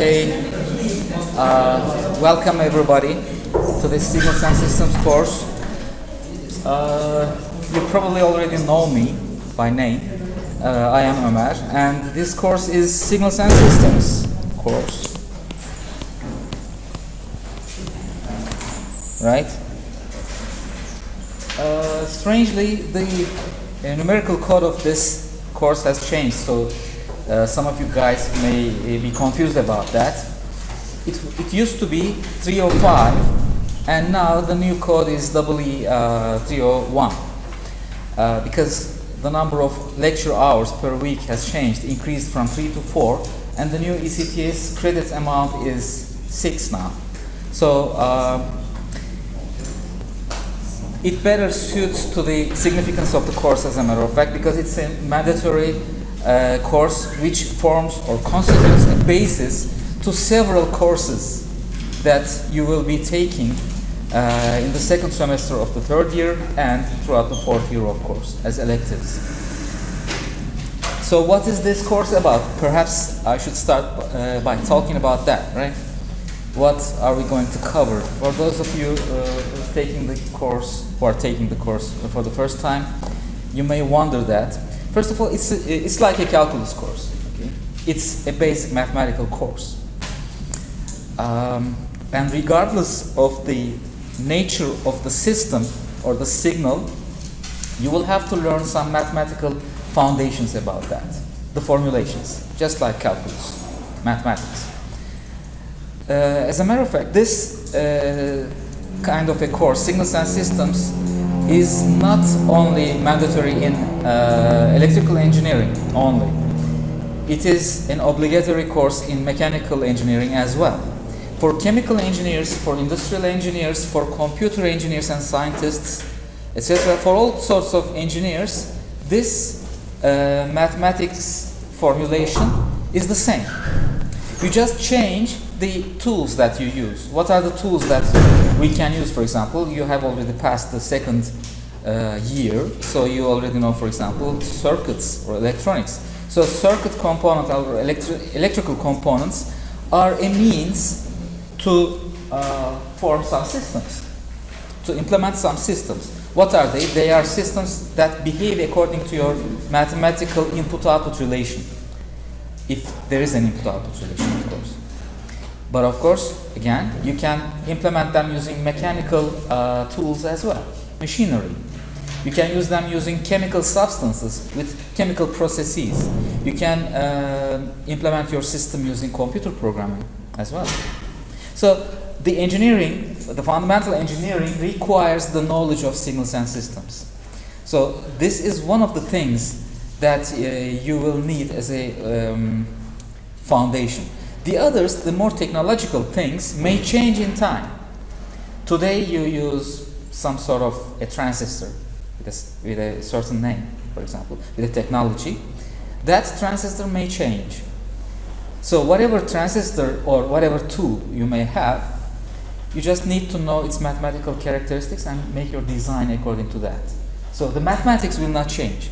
Okay, welcome everybody to this Signals and Systems course. You probably already know me by name. I am Ömer, and this course is Signals and Systems course. Right? Strangely, the numerical code of this course has changed, so some of you guys may be confused about that. It used to be 305, and now the new code is EE 301 because the number of lecture hours per week has changed, increased from 3 to 4, and the new ECTS credit amount is 6 now. So it better suits to the significance of the course, as a matter of fact, because it's a mandatory course which forms or constitutes a basis to several courses that you will be taking in the second semester of the third year and throughout the fourth year, of course, as electives. So what is this course about? Perhaps I should start by talking about that, right? What are we going to cover? For those of you who are taking the course for the first time, you may wonder that. First of all, it's like a calculus course. Okay? It's a basic mathematical course. And regardless of the nature of the system or the signal, you will have to learn some mathematical foundations about that, the formulations, just like calculus, mathematics. As a matter of fact, this kind of a course, Signals and Systems, is not only mandatory in electrical engineering only. It is an obligatory course in mechanical engineering as well. For chemical engineers, for industrial engineers, for computer engineers and scientists, etc., for all sorts of engineers, this mathematics formulation is the same. You just change the tools that you use. What are the tools that we can use? For example, you have already passed the second year, so you already know, for example, circuits or electronics. So circuit components or electrical components are a means to form some systems, to implement some systems. What are they? They are systems that behave according to your mathematical input-output relation, if there is an input-output relation, of course. But of course, again, you can implement them using mechanical tools as well, machinery. You can use them using chemical substances with chemical processes. You can implement your system using computer programming as well. So the engineering, the fundamental engineering requires the knowledge of signals and systems. So this is one of the things that you will need as a foundation. The others, the more technological things, may change in time. Today you use some sort of a transistor with a certain name, for example, with a technology. That transistor may change. So whatever transistor or whatever tool you may have, you just need to know its mathematical characteristics and make your design according to that. So the mathematics will not change.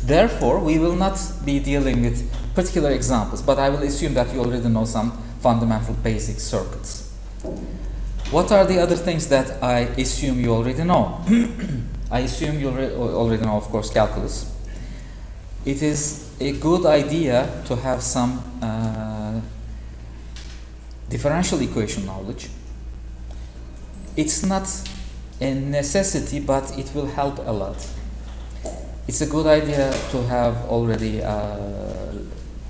Therefore, we will not be dealing with particular examples, but I will assume that you already know some fundamental basic circuits. What are the other things that I assume you already know? I assume you already know, of course, calculus. It is a good idea to have some differential equation knowledge. It's not a necessity, but it will help a lot. It's a good idea to have already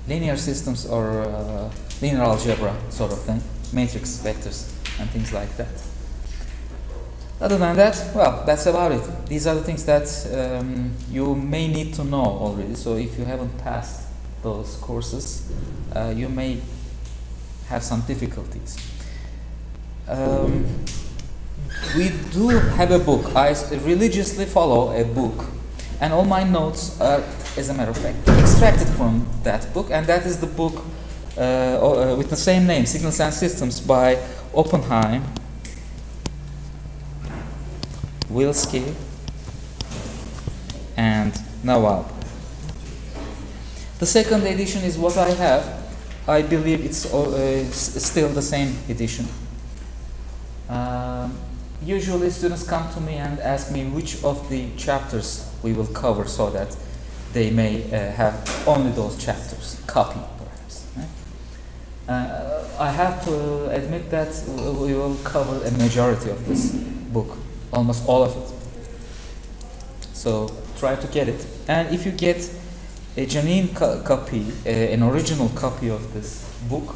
linear systems or linear algebra sort of thing, matrix vectors and things like that. Other than that, well, that's about it. These are the things that you may need to know already. So if you haven't passed those courses, you may have some difficulties. We do have a book. I religiously follow a book, and all my notes are, as a matter of fact, extracted from that book, and that is the book with the same name, Signals and Systems, by Oppenheim, Wilski, and Nawab. The second edition is what I have. I believe it's still the same edition. Usually students come to me and ask me which of the chapters we will cover so that they may have only those chapters, copy perhaps. Right? I have to admit that we will cover a majority of this book, almost all of it. So try to get it. And if you get a genuine copy, an original copy of this book,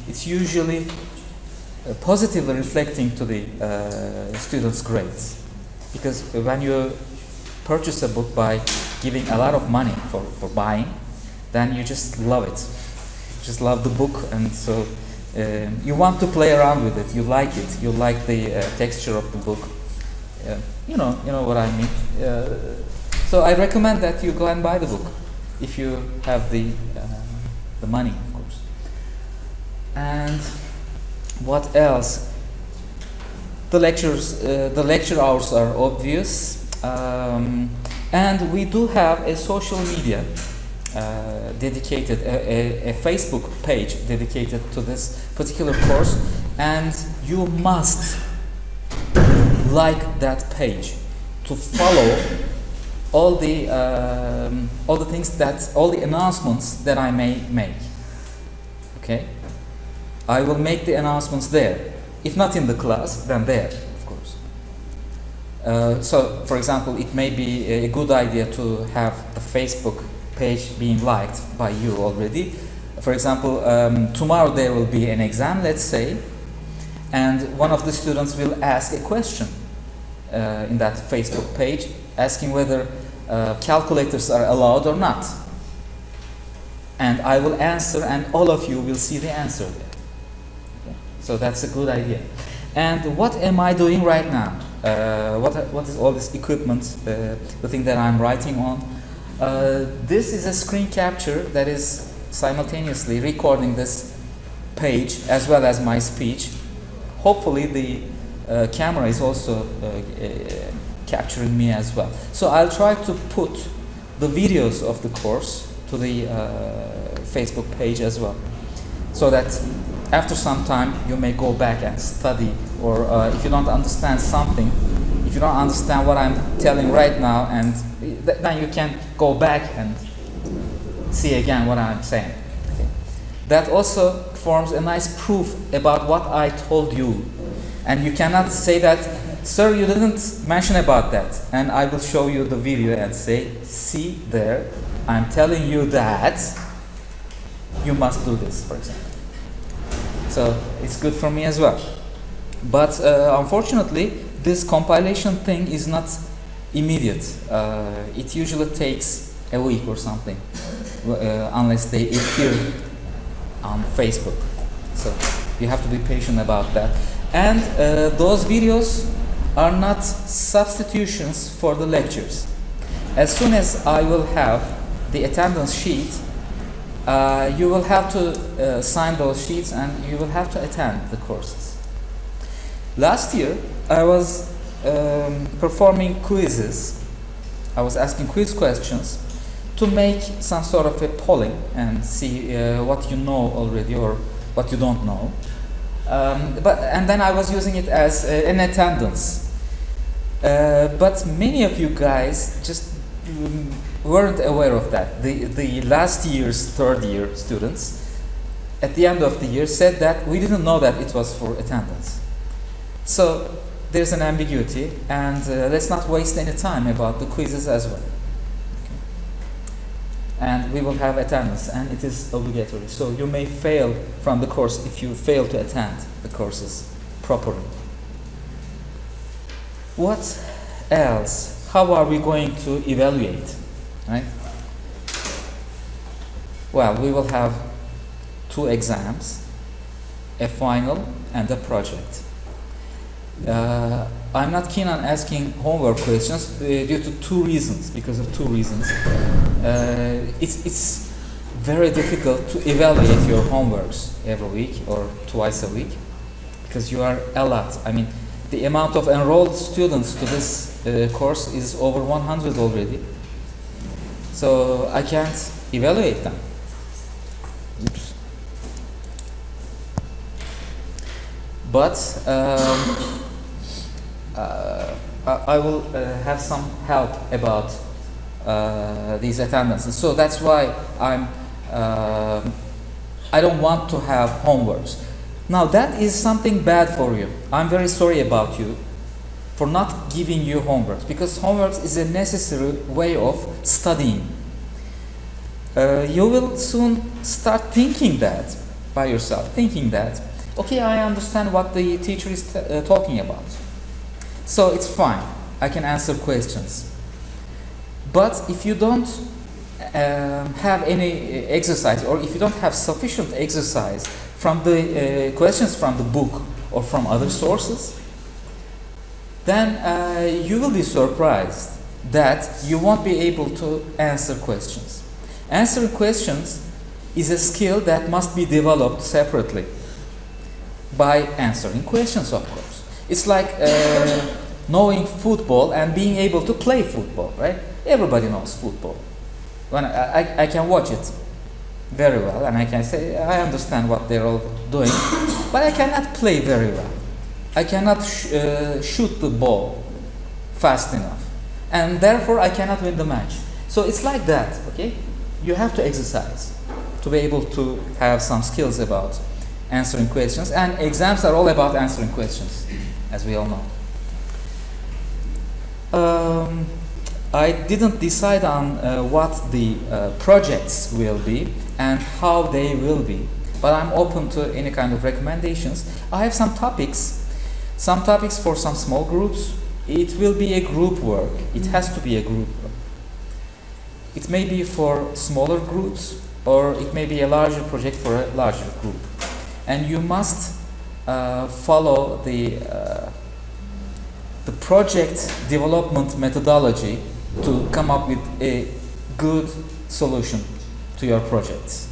it's usually positively reflecting to the students' grades. Because when you purchase a book by giving a lot of money for buying, then you just love it. You just love the book, and so you want to play around with it. You like it. You like the texture of the book. You know what I mean. So I recommend that you go and buy the book if you have the money, of course. And what else? The lecture hours are obvious, and we do have a social media dedicated, a Facebook page dedicated to this particular course, and you must like that page to follow all the announcements that I may make. Okay, I will make the announcements there. If not in the class, then there, of course. So, for example, it may be a good idea to have the Facebook page being liked by you already. For example, tomorrow there will be an exam, let's say, and one of the students will ask a question in that Facebook page, asking whether calculators are allowed or not. And I will answer, and all of you will see the answer there. Okay? So that's a good idea. And what am I doing right now? What is all this equipment, the thing that I'm writing on? This is a screen capture that is simultaneously recording this page as well as my speech. Hopefully the camera is also capturing me as well. So I'll try to put the videos of the course to the Facebook page as well, so that after some time you may go back and study, or if you don't understand something, if you don't understand what I'm telling right now, and then you can go back and see again what I'm saying. Okay. That also forms a nice proof about what I told you, and you cannot say that, sir, you didn't mention about that, and I will show you the video and say, see there, I'm telling you that you must do this, for example. So it's good for me as well. But unfortunately, this compilation thing is not immediate. It usually takes a week or something, unless they appear on Facebook. So you have to be patient about that. And those videos are not substitutions for the lectures. As soon as I will have the attendance sheet, you will have to sign those sheets, and you will have to attend the courses. Last year, I was performing quizzes. I was asking quiz questions to make some sort of a polling and see what you know already or what you don't know. And then I was using it as an attendance. But many of you guys just weren't aware of that. The last year's third year students at the end of the year said that we didn't know that it was for attendance. So there's an ambiguity, and let's not waste any time about the quizzes as well. Okay. And we will have attendance, and it is obligatory. So you may fail from the course if you fail to attend the courses properly. What else? How are we going to evaluate? Right? Well, we will have 2 exams, a final and a project. I'm not keen on asking homework questions due to 2 reasons, because of 2 reasons. It's very difficult to evaluate your homeworks every week or twice a week, because you are a lot. I mean, the amount of enrolled students to this course is over 100 already. So I can't evaluate them. Oops. But I will have some help about these attendances. So that's why I don't want to have homeworks. Now that is something bad for you. I'm very sorry about you for not giving you homeworks, because homeworks is a necessary way of studying. You will soon start thinking that by yourself, thinking that, okay, I understand what the teacher is talking about. So it's fine, I can answer questions. But if you don't have any exercise, or if you don't have sufficient exercise from the questions from the book or from other sources, then you will be surprised that you won't be able to answer questions. Answering questions is a skill that must be developed separately by answering questions, of course. It's like knowing football and being able to play football, right? Everybody knows football. When I can watch it very well, and I can say I understand what they're all doing, but I cannot play very well. I cannot shoot the ball fast enough, and therefore I cannot win the match. So it's like that, okay? You have to exercise to be able to have some skills about answering questions, and exams are all about answering questions, as we all know. I didn't decide on what the projects will be and how they will be, but I'm open to any kind of recommendations. I have some topics for some small groups. It will be a group work. It has to be a group work. It may be for smaller groups, or it may be a larger project for a larger group. And you must follow the project development methodology to come up with a good solution to your projects.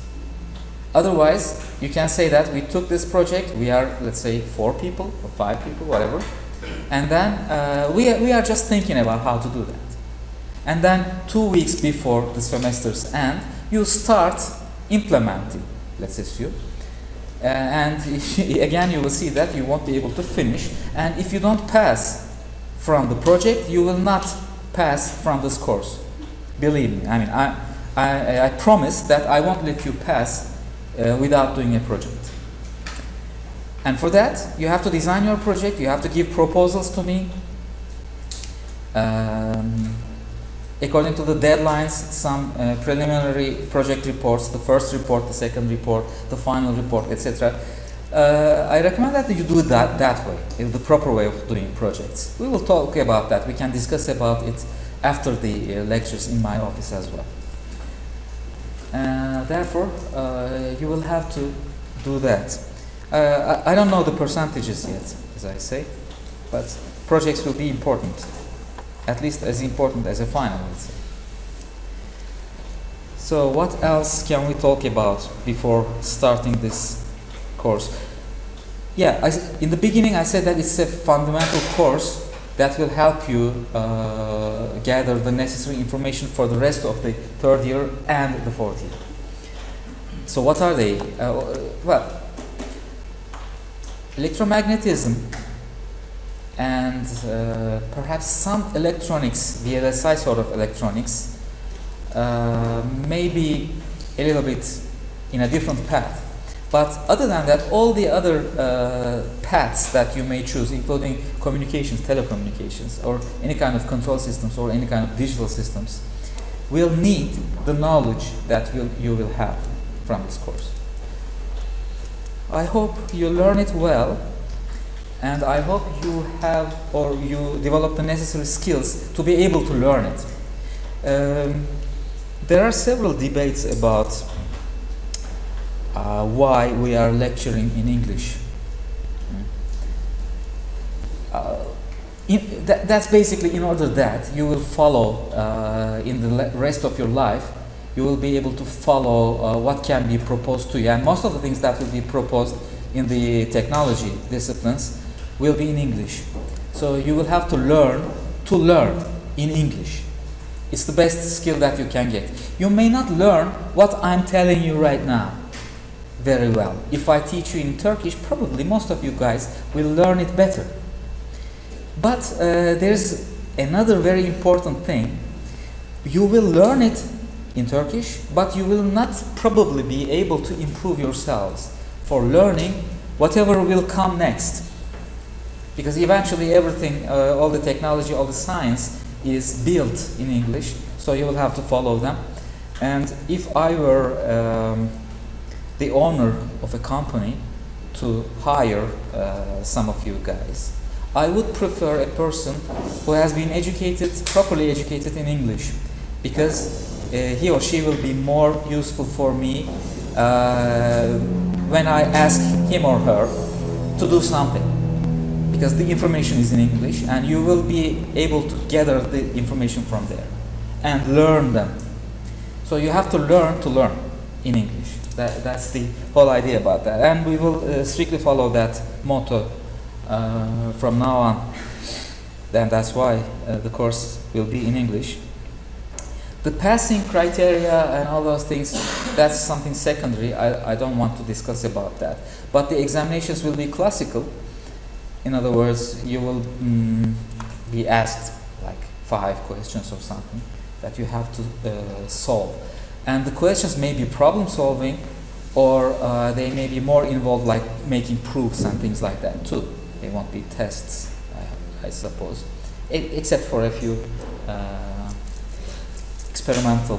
Otherwise, you can say that we took this project, we are, let's say, 4 people or 5 people, whatever, and then we are just thinking about how to do that. And then 2 weeks before the semester's end, you start implementing, let's assume. And again, you will see that you won't be able to finish. And if you don't pass from the project, you will not pass from this course. Believe me, I mean, I promise that I won't let you pass without doing a project. And for that, you have to design your project, you have to give proposals to me. According to the deadlines, some preliminary project reports, the first report, the second report, the final report, etc. I recommend that you do it that way, the proper way of doing projects. We will talk about that. We can discuss about it after the lectures in my office as well. Therefore, you will have to do that. I don't know the percentages yet, as I say, but projects will be important. At least as important as a final, let's say. So what else can we talk about before starting this course? Yeah, in the beginning I said that it's a fundamental course that will help you gather the necessary information for the rest of the 3rd year and the 4th year. So what are they? Well, electromagnetism and perhaps some electronics, VLSI sort of electronics, may be a little bit in a different path. But other than that, all the other paths that you may choose, including communications, telecommunications, or any kind of control systems or any kind of digital systems, will need the knowledge that you will have from this course. I hope you learn it well, and I hope you have or you develop the necessary skills to be able to learn it. There are several debates about why we are lecturing in English. That's basically in order that you will follow in the rest of your life, you will be able to follow what can be proposed to you. And most of the things that will be proposed in the technology disciplines will be in English. So you will have to learn in English. It's the best skill that you can get. You may not learn what I'm telling you right now. very well. If I teach you in Turkish, probably most of you guys will learn it better. But there's another very important thing. You will learn it in Turkish, but you will not probably be able to improve yourselves for learning whatever will come next. Because eventually everything, all the technology, all the science is built in English, so you will have to follow them. And if I were the owner of a company to hire some of you guys, I would prefer a person who has been educated, properly educated in English, because he or she will be more useful for me when I ask him or her to do something. Because the information is in English and you will be able to gather the information from there and learn them. So you have to learn in English. That's the whole idea about that. And we will strictly follow that motto from now on. Then that's why the course will be in English. The passing criteria and all those things, that's something secondary. I don't want to discuss about that. But the examinations will be classical. In other words, you will be asked like 5 questions or something that you have to solve. And the questions may be problem solving, or they may be more involved like making proofs and things like that too. They won't be tests, I suppose, except for a few experimental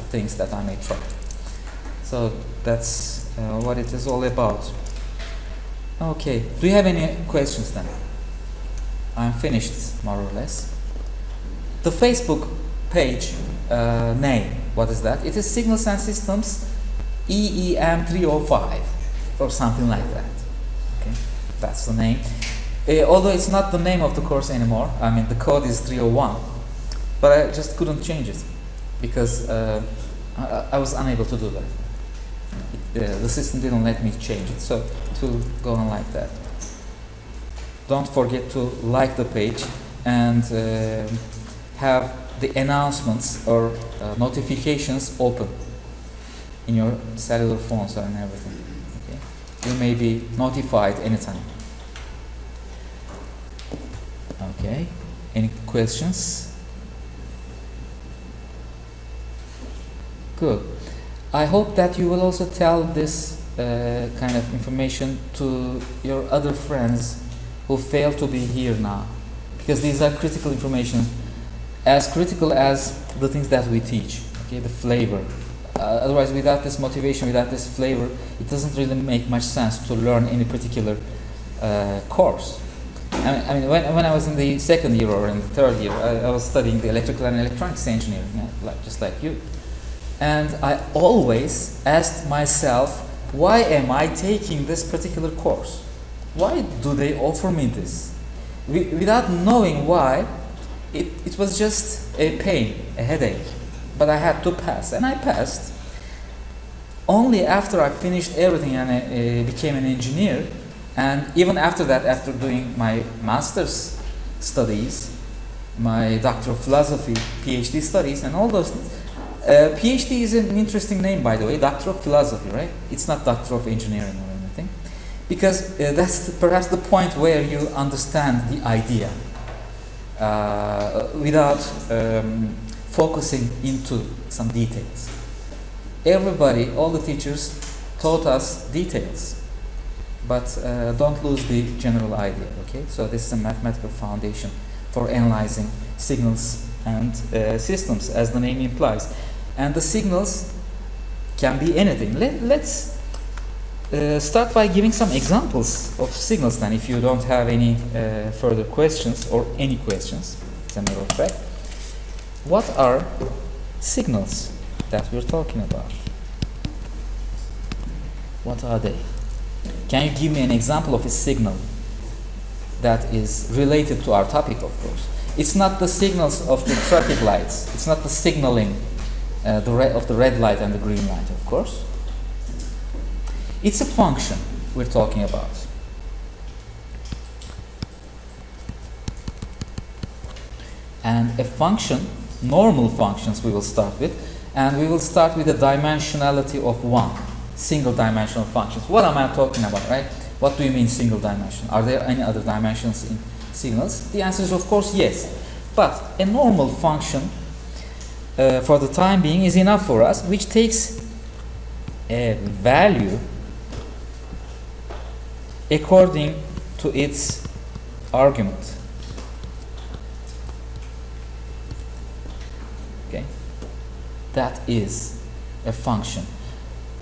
things that I may try. So that's what it is all about. Okay, do you have any questions then? I'm finished, more or less. The Facebook page name, what is that? It is Signals and Systems EEM 305 or something like that. Okay, that's the name. Although it's not the name of the course anymore. I mean, the code is 301, but I just couldn't change it because I was unable to do that. The system didn't let me change it, so it will go on like that. Don't forget to like the page and have the announcements or notifications open in your cellular phones and everything. Okay? You may be notified anytime. Okay, any questions? Good. I hope that you will also tell this kind of information to your other friends who fail to be here now, because these are critical information, as critical as the things that we teach. Okay, the flavor. Otherwise, without this motivation, without this flavor, it doesn't really make much sense to learn any particular course. I mean, when I was in the 2nd year or in the 3rd year, I was studying the electrical and electronics engineering, just like you. And I always asked myself, why am I taking this particular course? Why do they offer me this? Without knowing why, it was just a pain, a headache. But I had to pass, and I passed. Only after I finished everything and I became an engineer, and even after that, after doing my master's studies, my Doctor of Philosophy, PhD studies, and all those things. PhD is an interesting name, by the way, Doctor of Philosophy, right? It's not Doctor of Engineering or anything. Because that's perhaps the point where you understand the idea without focusing into some details. Everybody, all the teachers taught us details, but don't lose the general idea, okay? So this is a mathematical foundation for analyzing signals and systems, as the name implies. And the signals can be anything. Let's start by giving some examples of signals then, if you don't have any further questions or any questions, as a matter of fact. What are signals that we're talking about? What are they? Can you give me an example of a signal that is related to our topic, of course? It's not the signals of the traffic lights. It's not the signaling of the red light and the green light, of course. It's a function we're talking about. And a function, normal functions we will start with, and we will start with a dimensionality of 1. single dimensional functions. What am I talking about, right? What do you mean single dimension? Are there any other dimensions in signals? The answer is of course yes. But a normal function for the time being is enough for us, which takes a value according to its argument. Okay, that is a function.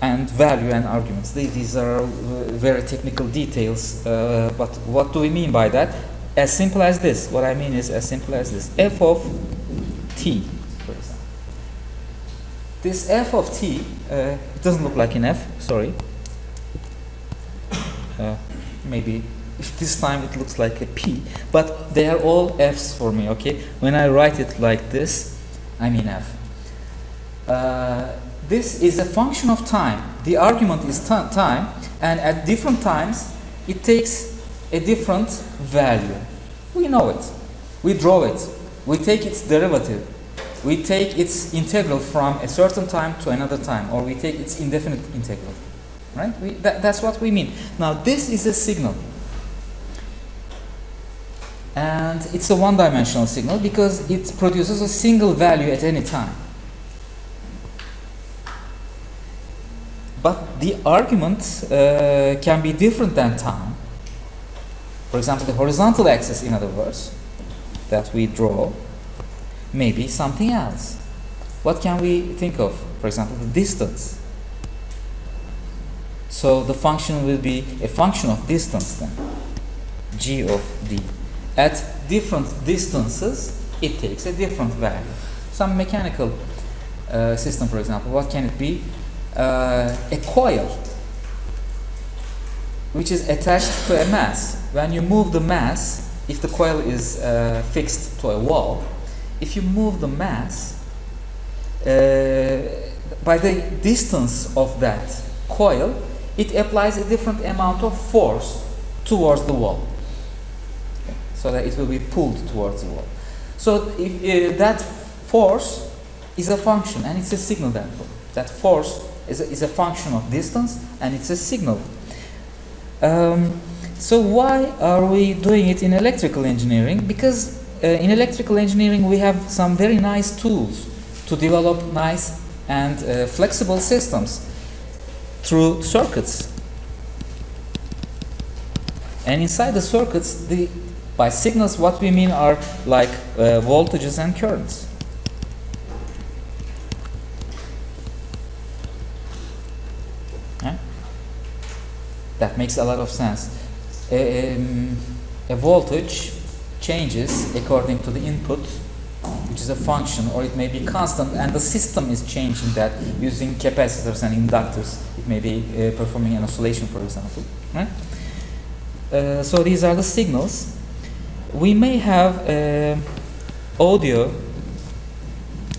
And value and arguments. These are very technical details, but what do we mean by that? As simple as this. What I mean is as simple as this. F of t, for example. This f of t, it doesn't look like an f, sorry. Maybe this time it looks like a p, but they are all f's for me, okay? When I write it like this, I mean f. This is a function of time. The argument is time, and at different times it takes a different value. We know it. We draw it. We take its derivative. We take its integral from a certain time to another time, or we take its indefinite integral. Right? That's what we mean. Now this is a signal. And it's a one-dimensional signal because it produces a single value at any time. But the argument can be different than time. For example, the horizontal axis, in other words, that we draw may be something else. What can we think of? For example, the distance. So the function will be a function of distance then, g of d. At different distances, it takes a different value. Some mechanical system, for example, what can it be? A coil which is attached to a mass. When you move the mass, if the coil is fixed to a wall, if you move the mass by the distance of that coil, it applies a different amount of force towards the wall, okay, so that it will be pulled towards the wall. So if, that force is a function and it's a signal, therefore. That force is a function of distance and it's a signal. So why are we doing it in electrical engineering? Because in electrical engineering we have some very nice tools to develop nice and flexible systems through circuits. And inside the circuits, by signals what we mean are like voltages and currents. That makes a lot of sense. A voltage changes according to the input, which is a function, or it may be constant, and the system is changing that using capacitors and inductors. It may be performing an oscillation, for example. Right? So these are the signals. We may have audio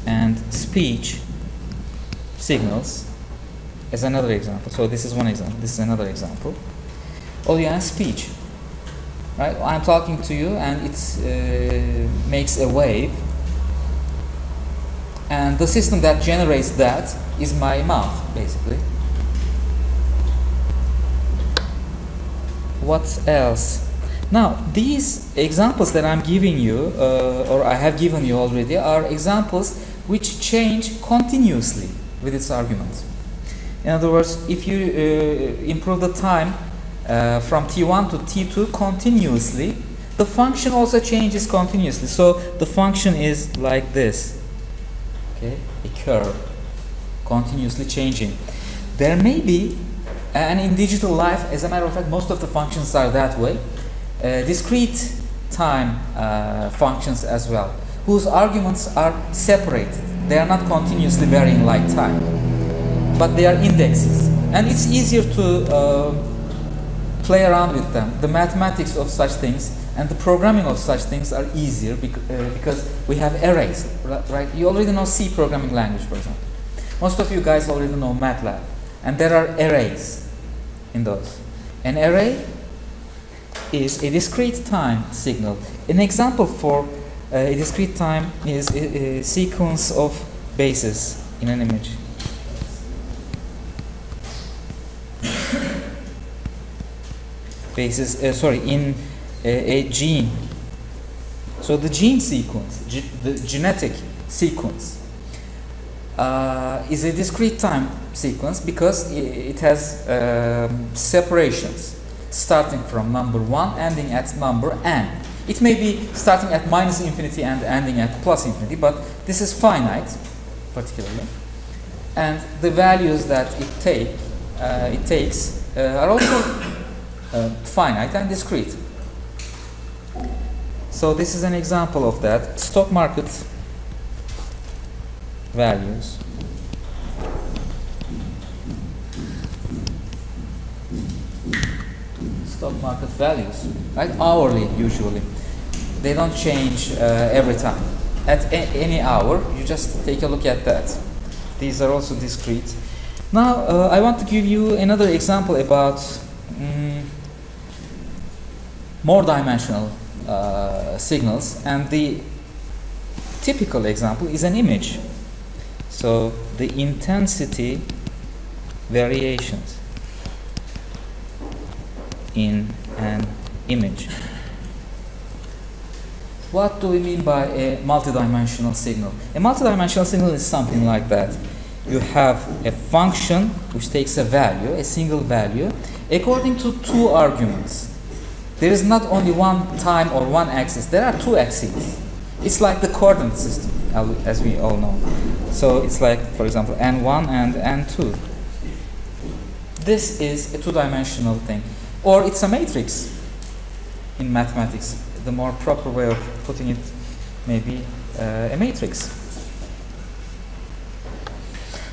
and speech signals as another example. So this is one example. This is another example. Audio and speech. Right? I'm talking to you, and it makes a wave, and the system that generates that is my mouth, basically. What else? Now, these examples that I'm giving you, or I have given you already, are examples which change continuously with its argument. In other words, if you improve the time from t1 to t2 continuously, the function also changes continuously. So the function is like this, okay, a curve, continuously changing. There may be, and in digital life, as a matter of fact, most of the functions are that way, discrete time functions as well, whose arguments are separated. They are not continuously varying like time, but they are indexes, and it's easier to play around with them. The mathematics of such things and the programming of such things are easier because we have arrays, right? You already know C programming language, for example. Most of you guys already know MATLAB, and there are arrays in those. An array is a discrete time signal. An example for a discrete time is a sequence of bases in an image. in a gene. So the gene sequence, the genetic sequence, is a discrete time sequence because it has separations starting from number 1 ending at number n. It may be starting at minus infinity and ending at plus infinity, but this is finite particularly, and the values that it takes are also finite and discrete. So this is an example of that. Stock market values. Stock market values, right? Hourly usually. They don't change every time. At any hour, you just take a look at that. These are also discrete. Now, I want to give you another example about more dimensional signals, and the typical example is an image. So the intensity variations in an image. What do we mean by a multidimensional signal? A multidimensional signal is something like that. You have a function which takes a value, a single value, according to two arguments. There is not only one time or one axis, there are two axes. It's like the coordinate system, as we all know. So it's like, for example, n1 and n2. This is a two-dimensional thing. Or it's a matrix in mathematics. The more proper way of putting it may be a matrix.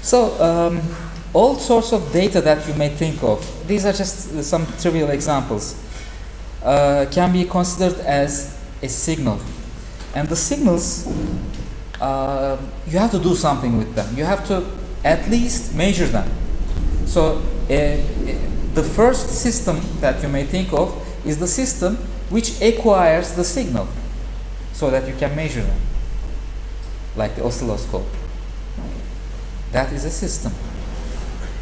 So all sorts of data that you may think of, these are just some trivial examples, can be considered as a signal. And the signals, you have to do something with them. You have to at least measure them. So the first system that you may think of is the system which acquires the signal so that you can measure them, like the oscilloscope. That is a system.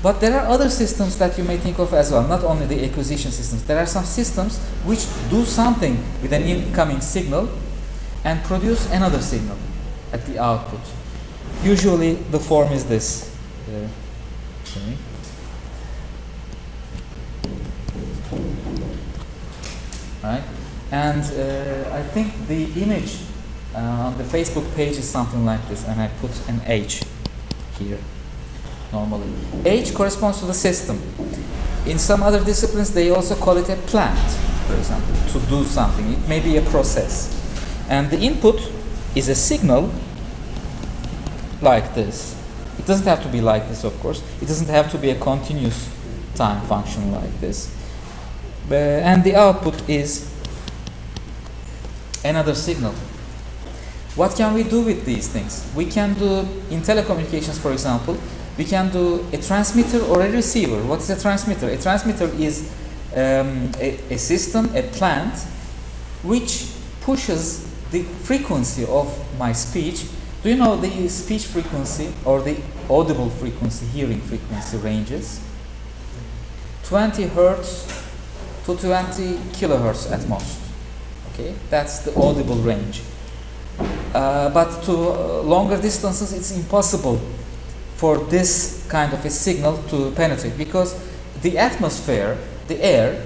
But there are other systems that you may think of as well, not only the acquisition systems. There are some systems which do something with an incoming signal and produce another signal at the output. Usually the form is this. Okay. Right? And I think the image on the Facebook page is something like this, and I put an H here normally. H corresponds to the system. In some other disciplines they also call it a plant, for example, to do something. It may be a process. And the input is a signal like this. It doesn't have to be like this, of course. It doesn't have to be a continuous time function like this. And the output is another signal. What can we do with these things? We can do, in telecommunications for example, we can do a transmitter or a receiver. What is a transmitter? A transmitter is a system, a plant, which pushes the frequency of my speech. Do you know the speech frequency or the audible frequency, hearing frequency ranges? 20 hertz to 20 kilohertz at most. Okay, that's the audible range. But to longer distances, it's impossible for this kind of a signal to penetrate, because the atmosphere, the air,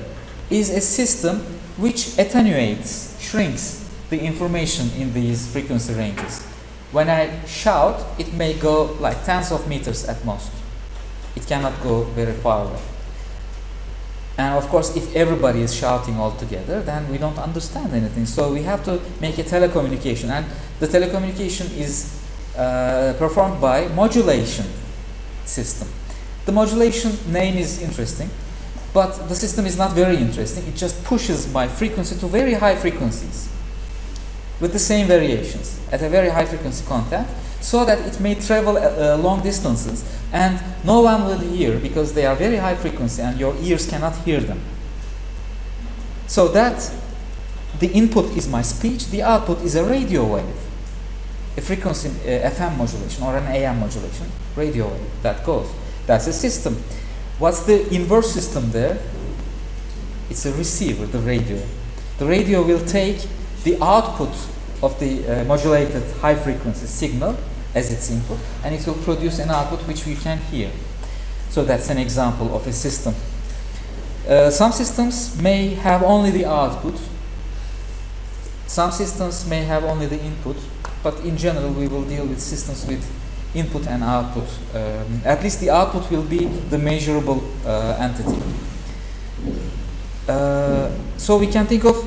is a system which attenuates, shrinks the information in these frequency ranges. When I shout, it may go like tens of meters at most. It cannot go very far away. And of course, if everybody is shouting all together, then we don't understand anything. So we have to make a telecommunication, and the telecommunication is performed by modulation system. The modulation name is interesting, but the system is not very interesting. It just pushes my frequency to very high frequencies with the same variations at a very high frequency content, so that it may travel long distances and no one will hear, because they are very high frequency and your ears cannot hear them. So that the input is my speech, the output is a radio wave, a frequency FM modulation or an AM modulation, radio wave that goes. That's a system. What's the inverse system there? It's a receiver, the radio. The radio will take the output of the modulated high frequency signal as its input, and it will produce an output which we can hear. So that's an example of a system. Some systems may have only the output. Some systems may have only the input, but in general we will deal with systems with input and output. At least the output will be the measurable entity. So we can think of,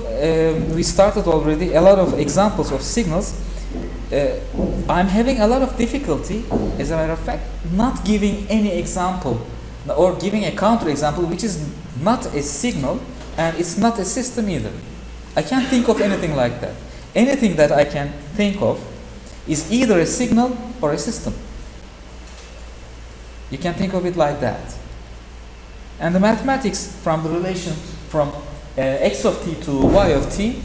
we started already, a lot of examples of signals. I'm having a lot of difficulty, as a matter of fact, not giving any example or giving a counter example which is not a signal and it's not a system either. I can't think of anything like that. Anything that I can think of is either a signal or a system. You can think of it like that. And the mathematics from the relation from x of t to y of t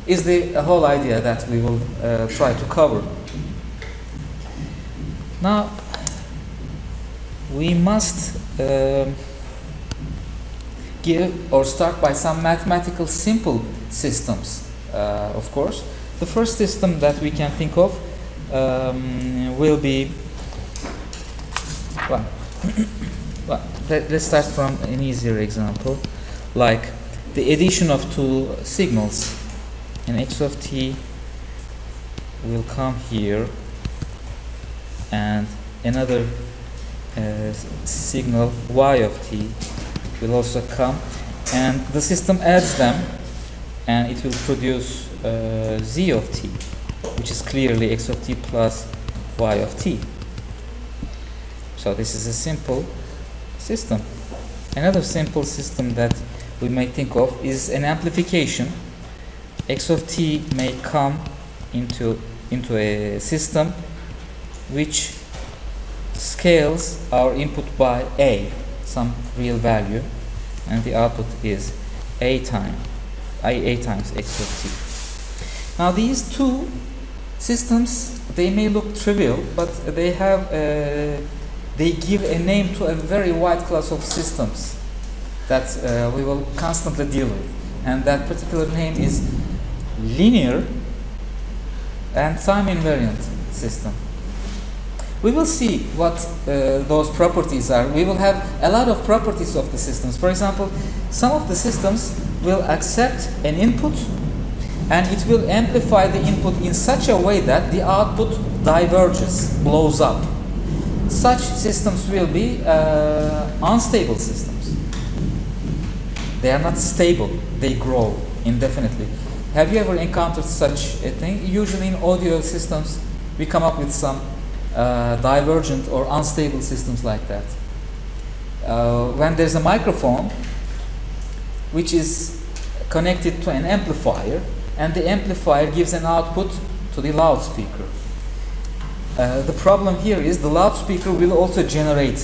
is the whole idea that we will try to cover. Now, we must give or start by some mathematical simple systems, of course. The first system that we can think of will be, well, let's start from an easier example, like the addition of two signals. And x of t will come here, and another signal y of t will also come, and the system adds them, and it will produce z of t, which is clearly x of t plus y of t. So this is a simple system. Another simple system that we may think of is an amplification. X of t may come into a system which scales our input by a, some real value, and the output is a times x of t. Now these two systems, they may look trivial, but they have they give a name to a very wide class of systems that we will constantly deal with, and that particular name is linear and time invariant system. We will see what those properties are. We will have a lot of properties of the systems. For example, some of the systems will accept an input and it will amplify the input in such a way that the output diverges, blows up. Such systems will be unstable systems. They are not stable, they grow indefinitely. Have you ever encountered such a thing? Usually in audio systems, we come up with some divergent or unstable systems like that. When there's a microphone which is connected to an amplifier, and the amplifier gives an output to the loudspeaker. The problem here is the loudspeaker will also generate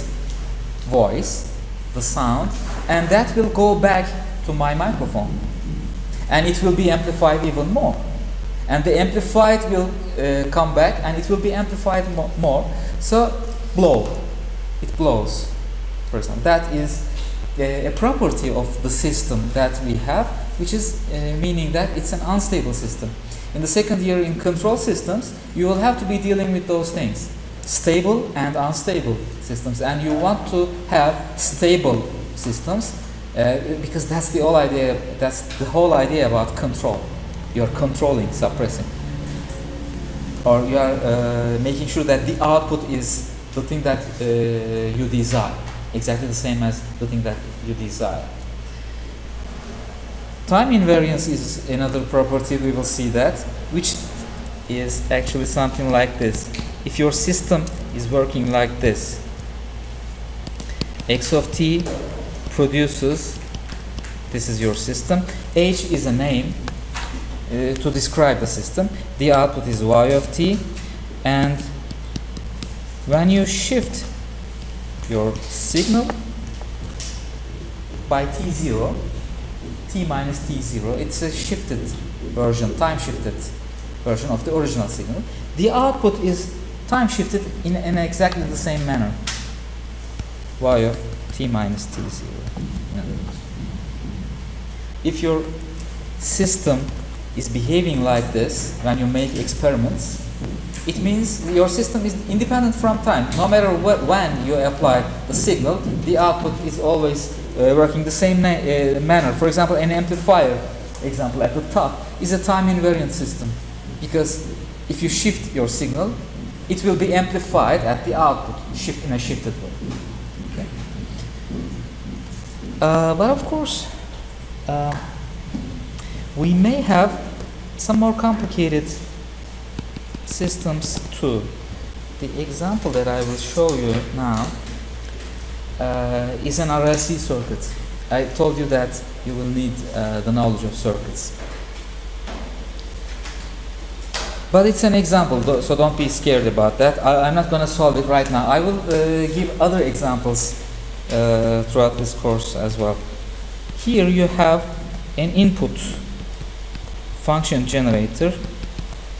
voice, the sound, and that will go back to my microphone. And it will be amplified even more. And the amplified will come back and it will be amplified more. So, it blows, for example. That is a property of the system that we have, which is meaning that it's an unstable system. In the second year in control systems, you will have to be dealing with those things. Stable and unstable systems. And you want to have stable systems because that's the whole idea. That's the whole idea about control. You are controlling, suppressing, or you are making sure that the output is the thing that you desire, exactly the same as the thing that you desire. Time invariance is another property. We will see that, which is actually something like this. If your system is working like this, x of t produces, this is your system, h is a name to describe the system, the output is y of t, and when you shift your signal by t0, t minus t0, it's a shifted version, time shifted version of the original signal. The output is time shifted in exactly the same manner, y of t minus t0. if your system is behaving like this when you make experiments, it means your system is independent from time. No matter when you apply the signal, the output is always working the same manner. For example, an amplifier example at the top is a time invariant system, because if you shift your signal, it will be amplified at the output, in a shifted way. Okay. But of course, we may have some more complicated systems too. The example that I will show you now is an RLC circuit. I told you that you will need the knowledge of circuits. But it's an example, so don't be scared about that. I'm not going to solve it right now. I will give other examples throughout this course as well. Here you have an input function generator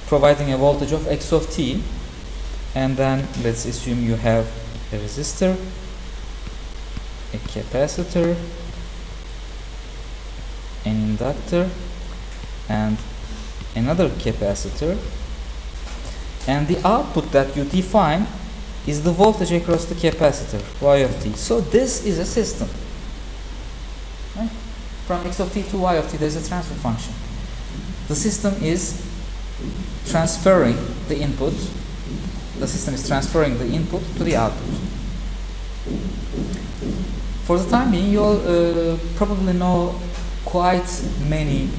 providing a voltage of x of t, and then let's assume you have a resistor, a capacitor, an inductor, and another capacitor, and the output that you define is the voltage across the capacitor, y of t. So this is a system. Right? From x of t to y of t, there's a transfer function. The system is transferring the input. The system is transferring the input to the output. For the time being, you'll probably know quite many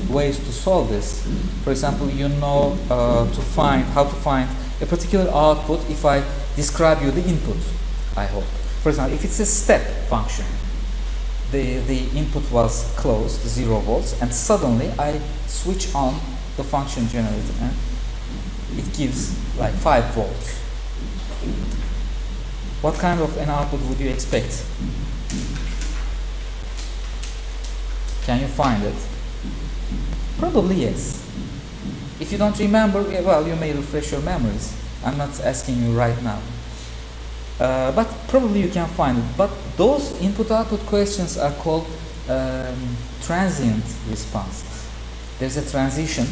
ways to solve this. For example, you know how to find a particular output if I describe you the input, I hope. For example, if it's a step function, the input was closed, 0 volts, and suddenly I switch on the function generator and it gives like 5 volts. What kind of an output would you expect? Can you find it? Probably yes. If you don't remember, well, you may refresh your memories. I'm not asking you right now. But probably you can find it. But those input-output questions are called transient responses. There's a transition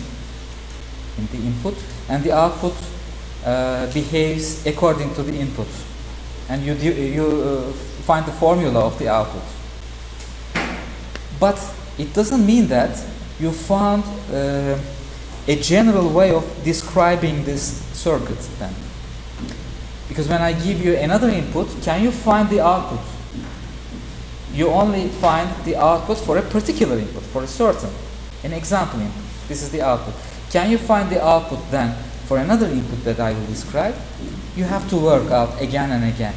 in the input, and the output behaves according to the input. And you find the formula of the output. But it doesn't mean that you found a general way of describing this circuit then. Because when I give you another input, can you find the output? You only find the output for a particular input, for a certain, an example input. This is the output. Can you find the output then for another input that I will describe? You have to work out again and again.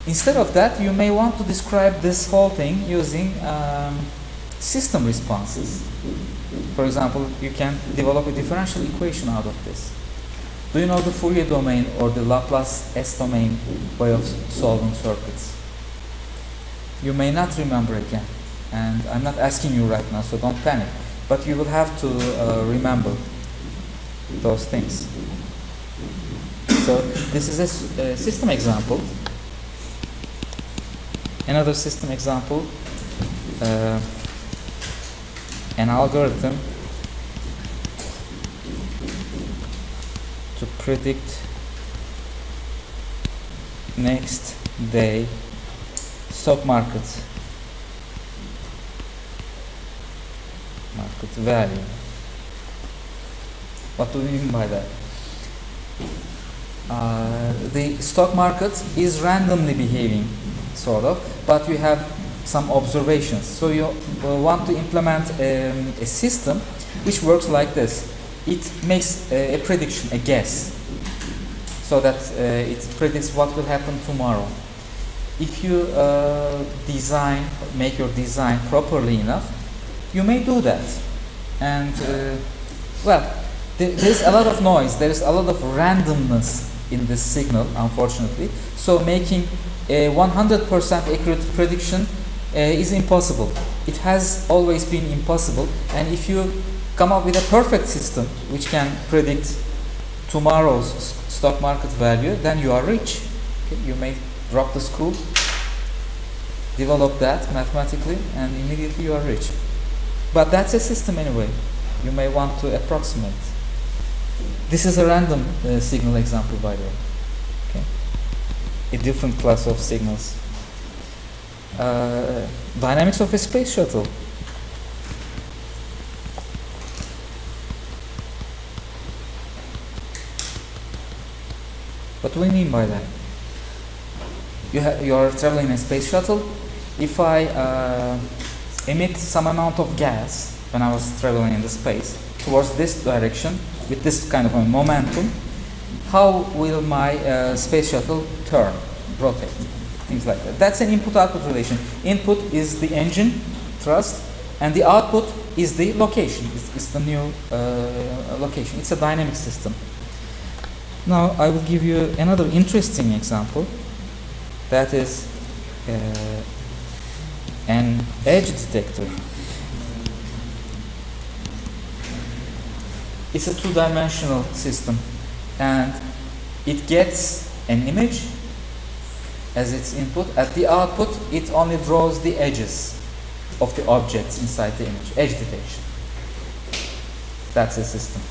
Instead of that, you may want to describe this whole thing using system responses. For example, you can develop a differential equation out of this. Do you know the Fourier domain or the Laplace S-domain way of solving circuits? You may not remember again, and I'm not asking you right now, so don't panic. But you will have to remember those things. So this is a system example. Another system example, an algorithm to predict next day stock market value. What do we mean by that? The stock market is randomly behaving, sort of, but you have some observations. So you want to implement a system which works like this. It makes a prediction, a guess, so that it predicts what will happen tomorrow. If you make your design properly enough, you may do that. And well, there's a lot of noise, there's a lot of randomness in this signal, unfortunately. So making a 100% accurate prediction is impossible. It has always been impossible. And if you come up with a perfect system which can predict tomorrow's stock market value, then you are rich. Okay? You may drop the school, develop that mathematically, and immediately you are rich. But that's a system anyway. You may want to approximate. This is a random signal example, by the way. Okay. A different class of signals. Dynamics of a space shuttle. What do we mean by that? You are traveling in a space shuttle. If I emit some amount of gas when I was traveling in the space towards this direction with this kind of a momentum, how will my space shuttle turn, rotate, things like that? That's an input-output relation. Input is the engine thrust, and the output is the location. It's the new location. It's a dynamic system. Now I will give you another interesting example. That is an edge detector. It's a two-dimensional system, and it gets an image as its input. At the output, it only draws the edges of the objects inside the image. Edge detection. That's a system.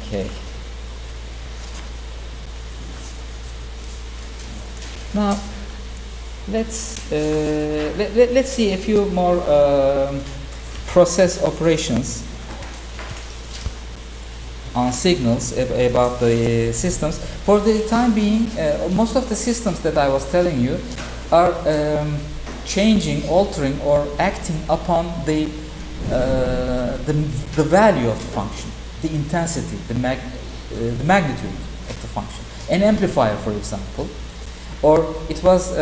Okay. Now, let's see a few more process operations on signals about the systems. For the time being, most of the systems that I was telling you are changing, altering, or acting upon the value of the function, the intensity, the magnitude of the function. An amplifier, for example. Or it was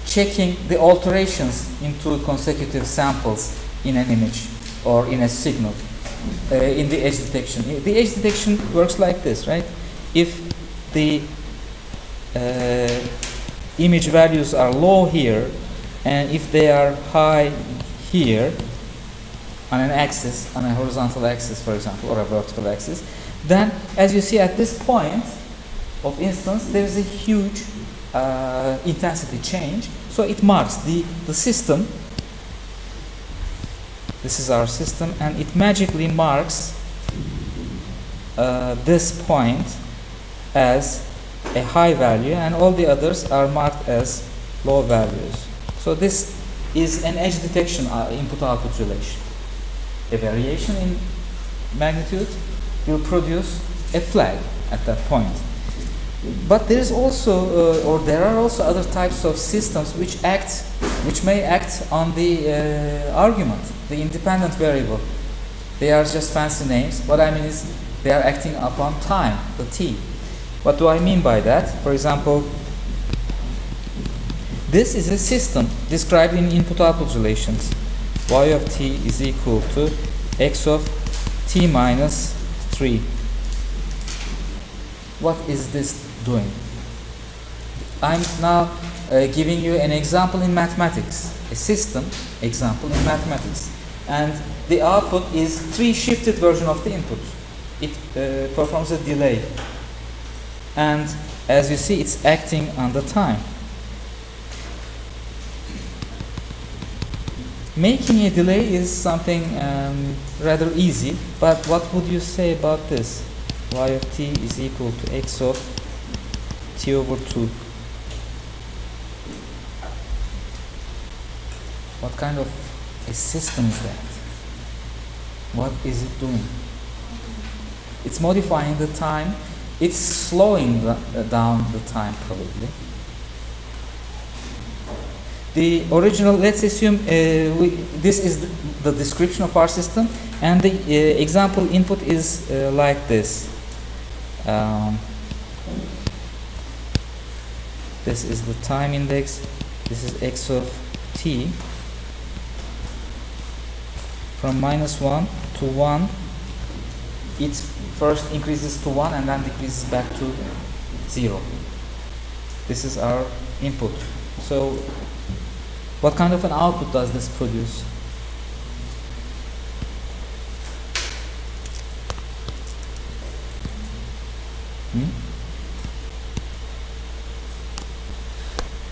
checking the alterations into consecutive samples in an image or in a signal in the edge detection. The edge detection works like this, right? If the image values are low here, and if they are high here on an axis, on a horizontal axis, for example, or a vertical axis, then as you see at this point of instance, there is a huge intensity change. So it marks the system. This is our system, and it magically marks this point as a high value, and all the others are marked as low values. So this is an edge detection input-output relation. A variation in magnitude will produce a flag at that point. But there is also, or there are also other types of systems which may act on the argument, the independent variable. They are just fancy names. What I mean is they are acting upon time, the t. What do I mean by that? For example, this is a system described in input-output relations. Y of t is equal to x of t minus 3. What is this doing? I'm now giving you an example in mathematics, a system example in mathematics, and the output is 3-shifted version of the input. It performs a delay, and as you see, it's acting on the time. Making a delay is something rather easy, but what would you say about this? Y of t is equal to x of t over 2. What kind of a system is that? What is it doing? It's modifying the time. It's slowing down the time, probably. The original, let's assume this is the description of our system, and the example input is like this. This is the time index. This is x of t. From -1 to 1, it first increases to 1 and then decreases back to 0. This is our input. So what kind of an output does this produce?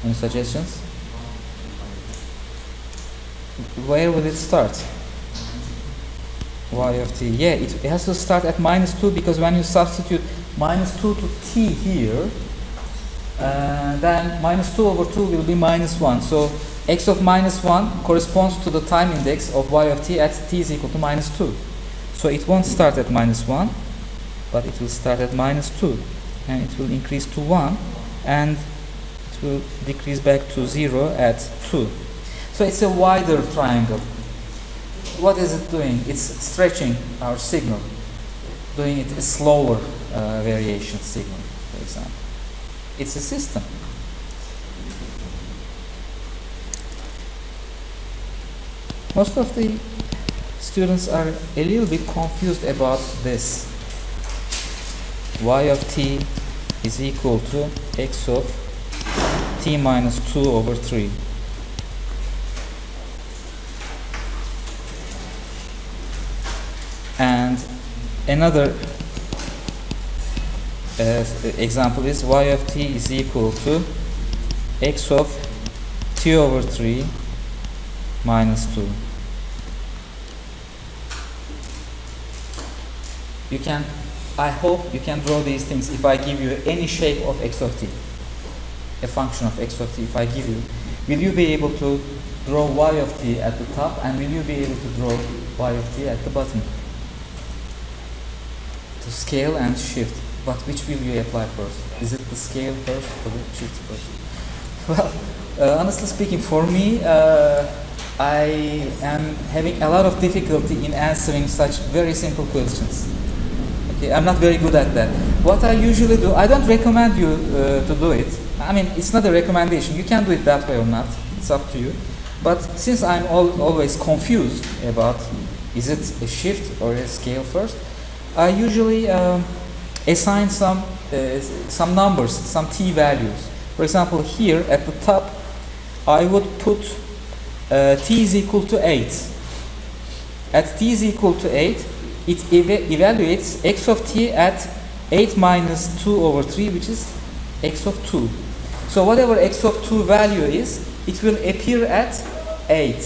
Any suggestions? Where will it start? Y of t. Yeah, it has to start at -2, because when you substitute -2 to t here, then -2/2 will be -1. So x of -1 corresponds to the time index of y of t at t is equal to -2. So it won't start at -1, but it will start at -2, and it will increase to 1, and it will decrease back to 0 at 2. So it's a wider triangle. What is it doing? It's stretching our signal, doing it a slower variation signal, for example. It's a system. Most of the students are a little bit confused about this. Y of t is equal to x of t minus 2/3. And another example is y of t is equal to x of t/3 minus 2. You can, I hope you can draw these things if I give you any shape of x of t, a function of x of t. If I give you, will you be able to draw y of t at the top, and will you be able to draw y of t at the bottom? To scale and shift, but which will you apply first? Is it the scale first or the shift first? Well, honestly speaking, for me, I am having a lot of difficulty in answering such very simple questions. Okay, I'm not very good at that. What I usually do, I don't recommend you to do it. I mean, it's not a recommendation. You can do it that way or not. It's up to you. But since I'm always confused about is it a shift or a scale first, I usually assign some numbers, some t values. For example, here at the top, I would put t is equal to 8. At t is equal to 8, it evaluates x of t at 8 minus 2/3, which is x of 2. So whatever x of 2 value is, it will appear at 8.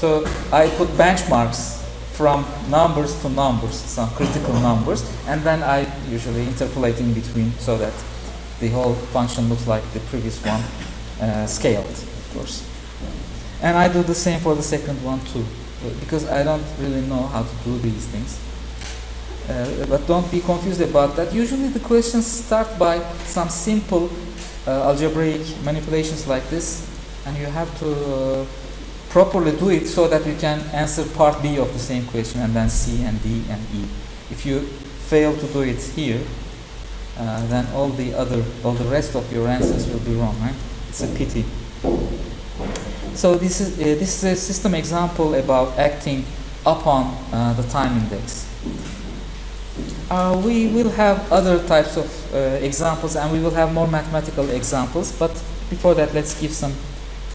So I put benchmarks from numbers to numbers, some critical numbers, and then I usually interpolate in between so that the whole function looks like the previous one, scaled, of course. And I do the same for the second one too, because I don't really know how to do these things. But don't be confused about that. Usually the questions start by some simple algebraic manipulations like this, and you have to properly do it so that you can answer part B of the same question, and then C and D and E. If you fail to do it here, then all the rest of your answers will be wrong, right? It's a pity. So this is a system example about acting upon the time index. We will have other types of examples, and we will have more mathematical examples, but before that, let's give some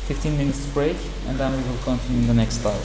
15 minutes break, and then we will continue in the next hour.